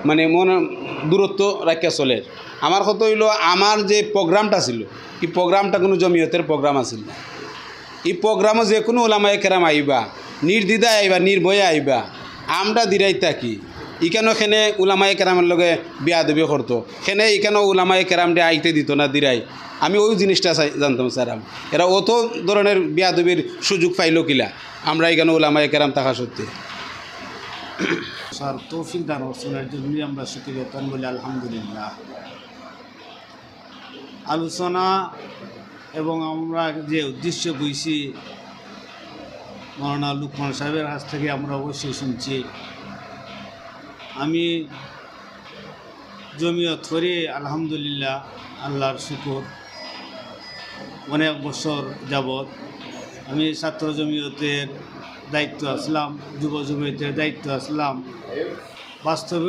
মানে মনে দূরত্ব রাখিয়া চলে। আমার কথা হইল আমার যে প্রোগ্রামটা ছিল এই প্রোগ্রামটা কোনো জমিয়তের প্রোগ্রাম আছিল না। এই প্রোগ্রামও যে কোনো ওলামায়ে কেরাম আইবা, নির্দ্বিধায় আইবা, নির্ভয়ে আইবা। আমরা দিরাই থাকি ইখানো খেনে ওলামায়ে কেরামের লগে বিয়াদবি করতো, খেনে ইখানো ওলামায়ে কেরামটা আইতে দিত না দিরাই। আমি ওই জিনিসটা জানতাম স্যার। এরা অত ধরনের বিয়াদবির সুযোগ পাইল কিলা আমরা এখানে ওলামায়ে কেরাম থাকা সত্যি। স্যার তৌফিক দান হোসেনের জন্যই আমরা শুকরিয়াতান বলি আলহামদুলিল্লাহ। আলোচনা এবং আমরা যে উদ্দেশ্য বইছি মৌলানা লুকমান সাহেবের কাছ থেকে আমরা অবশ্যই শুনছি। আমি জমিয়ত করি আলহামদুলিল্লাহ, আল্লাহর শুকর। অনেক বছর যাবৎ আমি ছাত্র জমিয়তের দায়িত্ব আসলাম, যুব জমিয়তের দায়িত্ব আসলাম। বাস্তবে